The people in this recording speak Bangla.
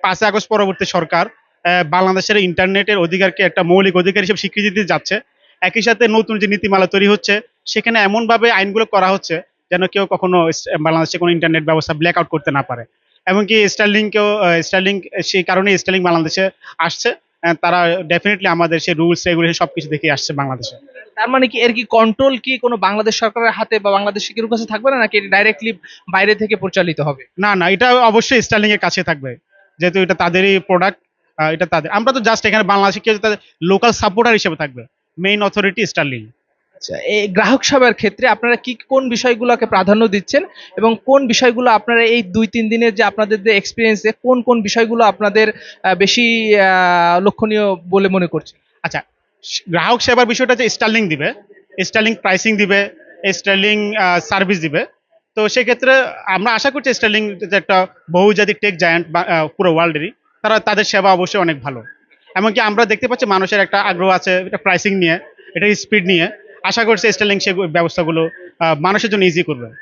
5 আগস্ট পরবর্তী সরকার বাংলাদেশের ইন্টারনেটের অধিকারকে একটা মৌলিক অধিকার হিসেবে স্বীকৃতি দিতে যাচ্ছে। একই সাথে নতুন যে নীতিমালা তৈরি হচ্ছে সেখানে এমনভাবে আইনগুলো করা হচ্ছে যেন কেউ কখনো বাংলাদেশে কোনো ইন্টারনেট ব্যবস্থা ব্ল্যাক আউট করতে না পারে। এমনকি স্টারলিংক সেই কারণে স্টারলিংক বাংলাদেশে আসছে। তারা ডেফিনিটলি আমাদের সেই রুলস রেগুলেশন সবকিছু দেখে আসছে বাংলাদেশে। তার মানে কি এর কি কন্ট্রোল কি কোনো বাংলাদেশ সরকারের হাতে বা বাংলাদেশ কেউ কাছে থাকবে না, নাকি ডাইরেক্টলি বাইরে থেকে পরিচালিত হবে? না, না, এটা অবশ্যই স্টারলিংক এর কাছে থাকবে। যেহেতু এটা তাদেরই প্রোডাক্ট, এটা তাদের। আমরা তো জাস্ট এখানে বাংলাদেশে কেউ তাদের লোকাল সাপোর্টার হিসেবে থাকবে। Main authority Starlink. আচ্ছা, এই গ্রাহক সেবার ক্ষেত্রে আপনারা কি কোন বিষয়গুলোকে প্রাধান্য দিচ্ছেন এবং কোন বিষয়গুলো আপনারা এই ২-৩ দিনের যে আপনাদের যে এক্সপেরিয়েন্সে কোন বিষয়গুলো আপনাদের বেশি লক্ষণীয় বলে মনে করছেন? আচ্ছা, গ্রাহক সেবার বিষয়টা যে স্টারলিংক দিবে, স্টারলিংক প্রাইসিং দিবে, স্টারলিংক সার্ভিস দিবে। তো সেক্ষেত্রে আমরা আশা করছি স্টারলিংক যে একটা বহুজাতিক টেক জায়ান্ট পুরো ওয়ার্ল্ডেরই, তাদের সেবা অবশ্যই অনেক ভালো। এমনকি আমরা দেখতে পাচ্ছি মানুষের একটা আগ্রহ আছে এটা প্রাইসিং নিয়ে, এটার স্পিড নিয়ে। আশা করছি স্টারলিংক সে ব্যবস্থাগুলো মানুষের জন্য ইজি করবে।